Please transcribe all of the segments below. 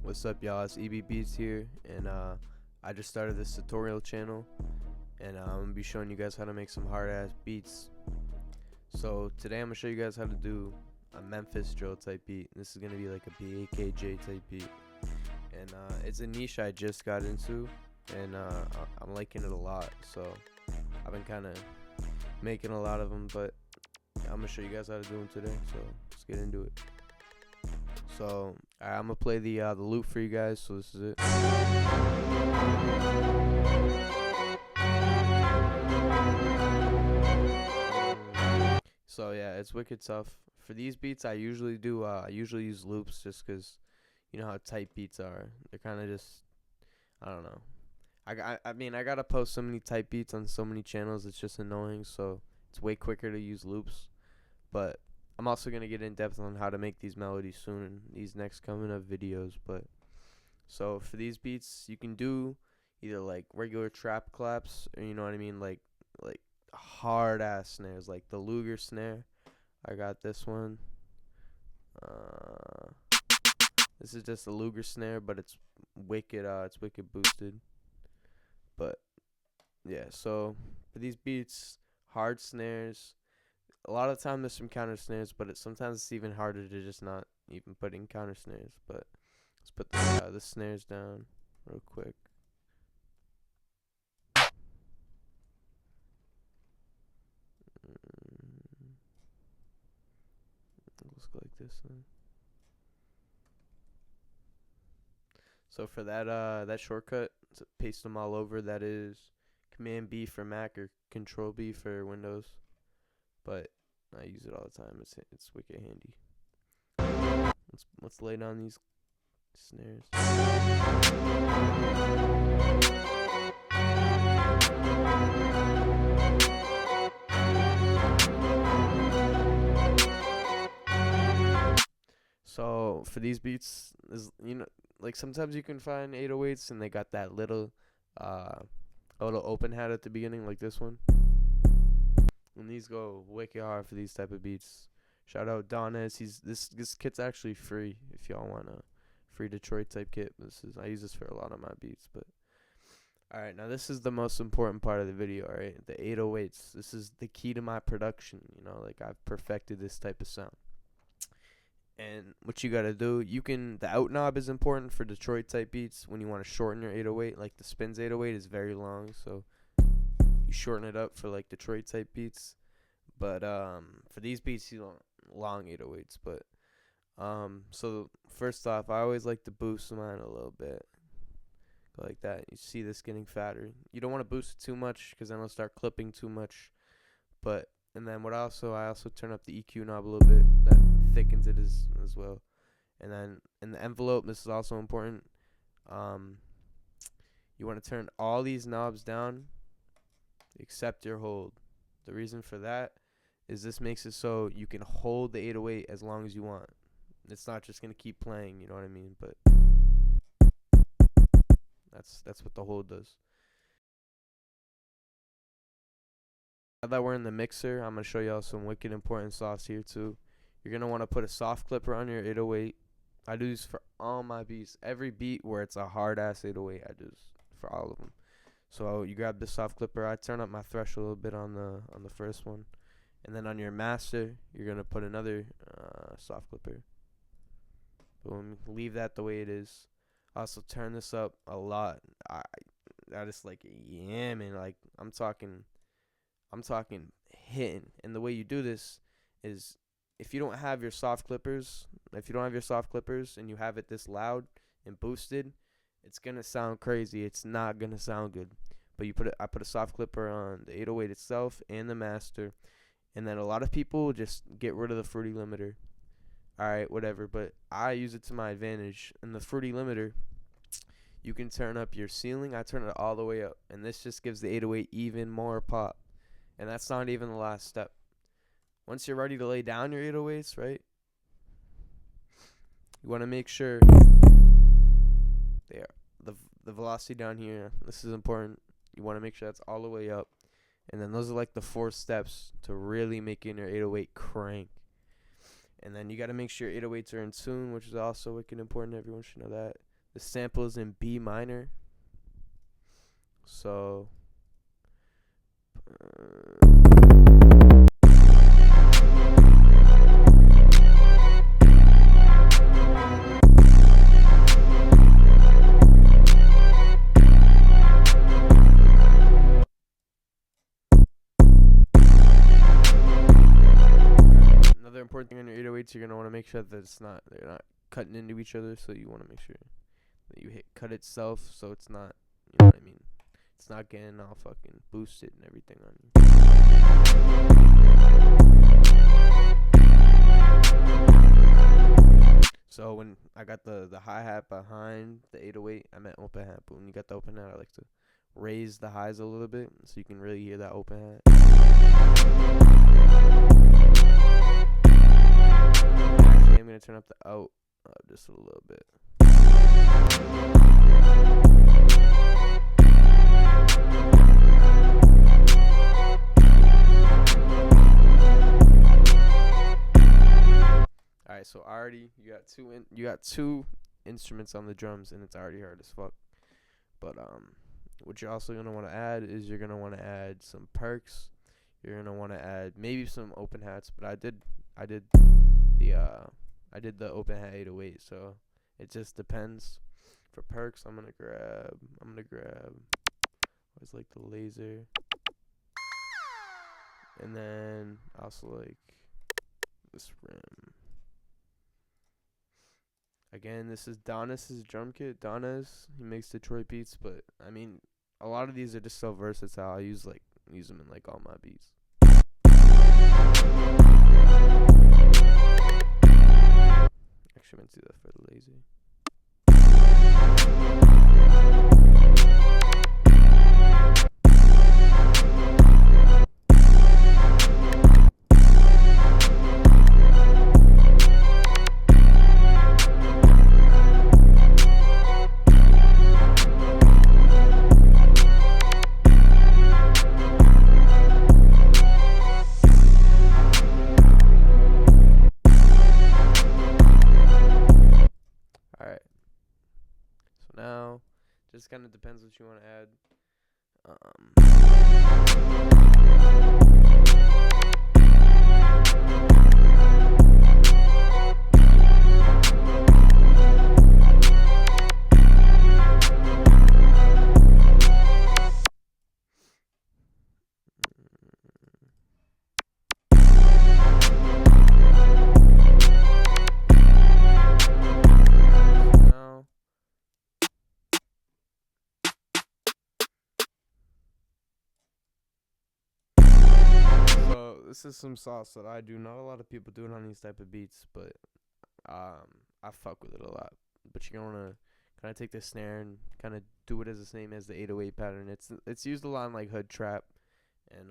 What's up, y'all? It's EB Beats here, and I just started this tutorial channel, and I'm gonna be showing you guys how to make some hard-ass beats. So today I'm gonna show you guys how to do a Memphis drill type beat. This is gonna be like a BAKJ type beat, and it's a niche I just got into, and I'm liking it a lot. So I've been kind of making a lot of them, but I'm gonna show you guys how to do them today. So let's get into it. So I'm gonna play the loop for you guys. So this is it. So yeah, it's wicked tough. For these beats, I usually use loops just because you know how tight beats are. They're kind of just, I don't know. I mean, I gotta post so many tight beats on so many channels. It's just annoying. So it's way quicker to use loops. But I'm also going to get in depth on how to make these melodies soon in these next coming up videos. But so for these beats, you can do either like regular trap claps, or you know what I mean, like hard ass snares, like the Luger snare. I got this one. This is just a Luger snare, but it's wicked boosted. But yeah, so for these beats, hard snares. A lot of the time there's some counter snares, but sometimes it's even harder to just not even put in counter snares. But let's put the snares down real quick. Looks like this one. So for that shortcut, to paste them all over, that is Command B for Mac or Control B for Windows. But I use it all the time. It's wicked handy. Let's lay down these snares. So for these beats, like sometimes you can find 808s and they got that little open hat at the beginning, like this one. And these go wicked hard for these type of beats. Shout out Donis. This kit's actually free if y'all want a free Detroit type kit. I use this for a lot of my beats. But all right, now this is the most important part of the video. All right, the 808s. This is the key to my production. You know, like I've perfected this type of sound. And what you gotta do, the out knob is important for Detroit type beats when you want to shorten your 808. Like the Spins 808 is very long, so you shorten it up for like Detroit type beats. But for these beats, you want long 808s. But so first off, I always like to boost mine a little bit, go like that. You see this getting fatter. You don't want to boost it too much because then it'll start clipping too much. And then I also turn up the EQ knob a little bit. That thickens it as well. And then in the envelope, this is also important. You want to turn all these knobs down except your hold. The reason for that is this makes it so you can hold the 808 as long as you want. It's not just going to keep playing, you know what I mean? But that's what the hold does. Now that we're in the mixer, I'm going to show y'all some wicked important sauce here too. You're going to want to put a soft clipper on your 808. I do this for all my beats. Every beat where it's a hard ass 808, I do this for all of them. So you grab the soft clipper. I turn up my thresh a little bit on the first one. And then on your master, you're going to put another soft clipper. Boom. Leave that the way it is. Also turn this up a lot. I just like yamming. Like I'm talking hitting. And the way you do this is if you don't have your soft clippers and you have it this loud and boosted, it's gonna sound crazy. It's not gonna sound good. But I put a soft clipper on the 808 itself and the master. And then a lot of people just get rid of the fruity limiter. Alright, whatever. But I use it to my advantage. And the fruity limiter, you can turn up your ceiling. I turn it all the way up. And this just gives the 808 even more pop. And that's not even the last step. Once you're ready to lay down your 808s, right? You want to make sure the velocity down here, this is important. You want to make sure that's all the way up. And then those are like the 4 steps to really making your 808 crank. And then you got to make sure 808s are in tune, which is also wicked important. Everyone should know that. the sample is in B minor. So another important thing on your 808s, you're gonna want to make sure that they're not cutting into each other. So you want to make sure that you hit cut itself, so it's not, you know what I mean, it's not getting all fucking boosted and everything on you. So when I got the hi-hat behind the 808, I meant open hat. But when you got the open hat, I like to raise the highs a little bit so you can really hear that open hat. Actually, I'm going to turn up the out just a little bit. Alright, so already you got two instruments on the drums, and it's already hard as fuck. But what you're also gonna want to add is you're gonna want to add some perks. You're gonna want to add maybe some open hats, but I did the open hat 808, so it just depends. For perks, I'm gonna grab always like the laser, and then also like this rim. Again, this is Donna's drum kit. He makes Detroit beats, but I mean, a lot of these are just so versatile. I use them in like all my beats. Actually, I meant to do that for the laser. Just kind of depends what you want to add. This is some sauce that I do. Not a lot of people do it on these type of beats, but I fuck with it a lot. But you're gonna kind of take the snare and kind of do it as the same as the 808 pattern. It's used a lot in like hood trap, and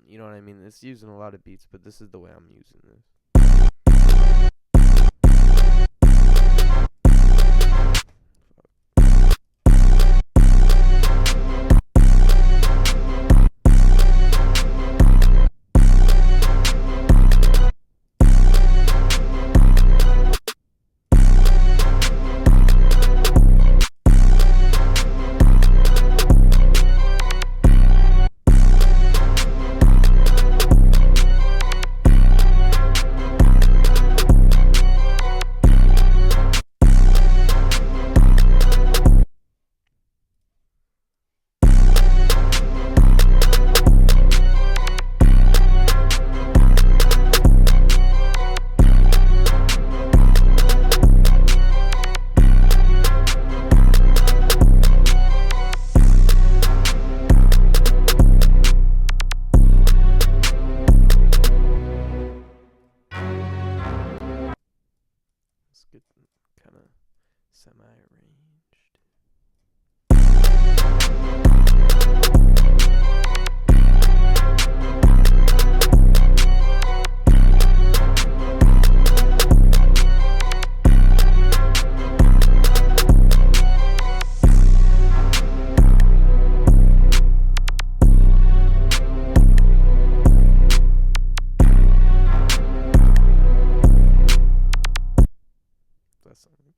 you know what I mean. It's used in a lot of beats, but this is the way I'm using this. Get kind of semi-arranged. That's something.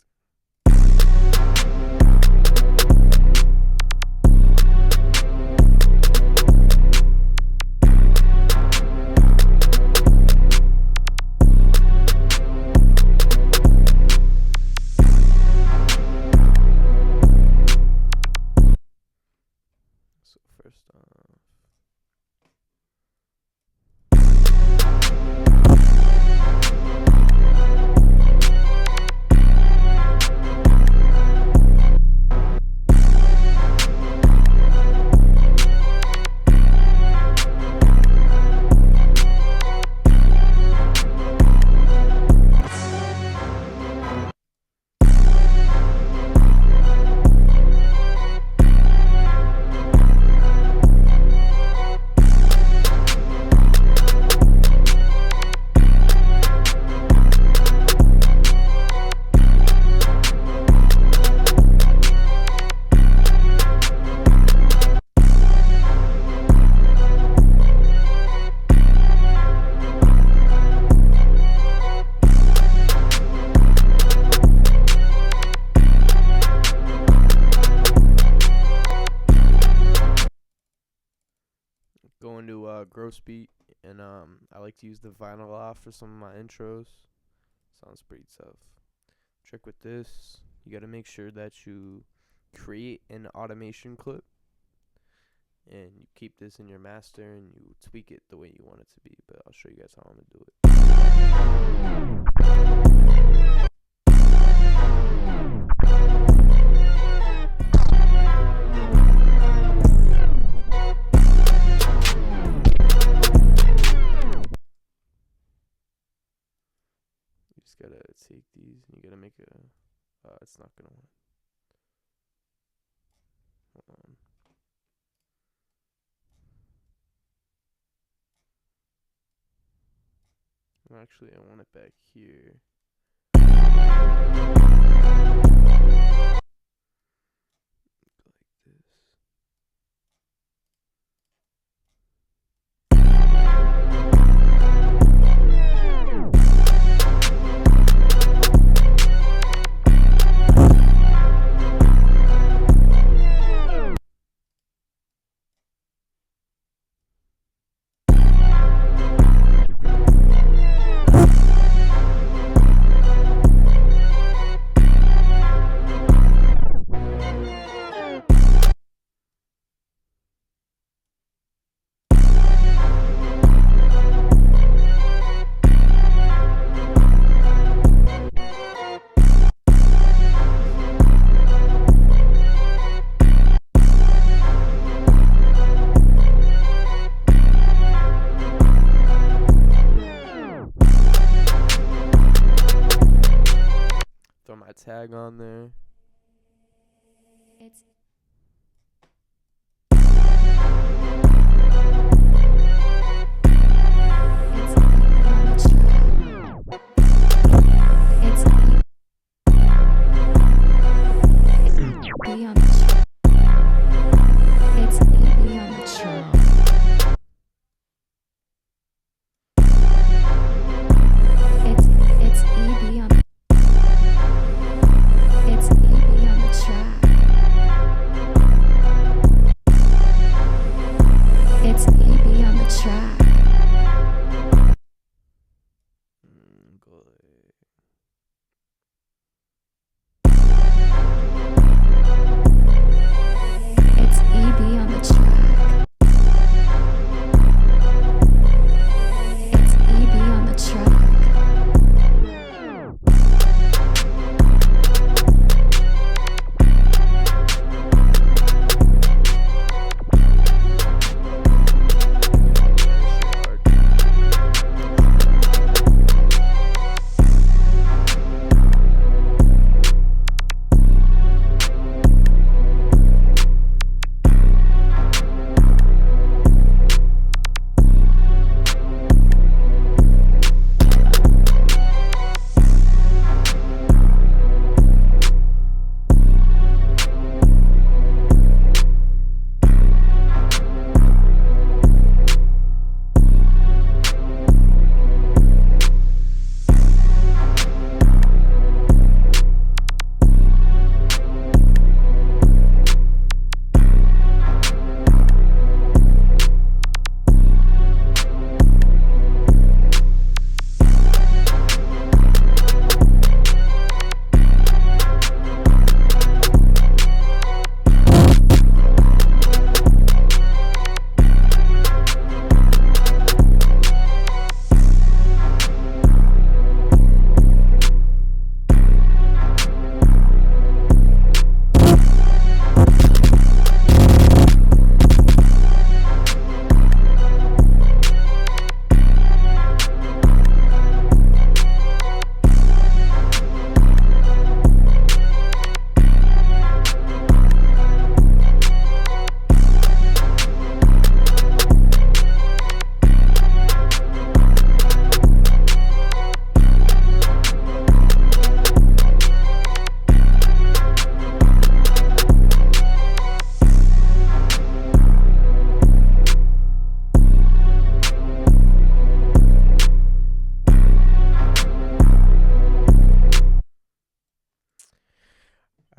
gross beat, and I like to use the vinyl off for some of my intros. Sounds pretty tough. Trick with this, you gotta make sure that you create an automation clip, and you keep this in your master, and you tweak it the way you want it to be. But I'll show you guys how I'm gonna do it. You just gotta take these, and you gotta make a. It's not gonna work. Hold on. Actually, I want it back here. Like this. Throw my tag on there. It's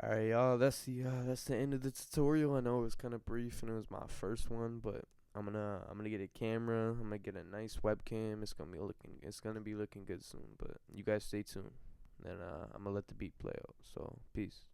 Alright, y'all. That's the end of the tutorial. I know it was kind of brief and it was my first one, but I'm gonna get a camera. I'm gonna get a nice webcam. It's gonna be looking good soon. But you guys stay tuned. Then I'm gonna let the beat play out. So peace.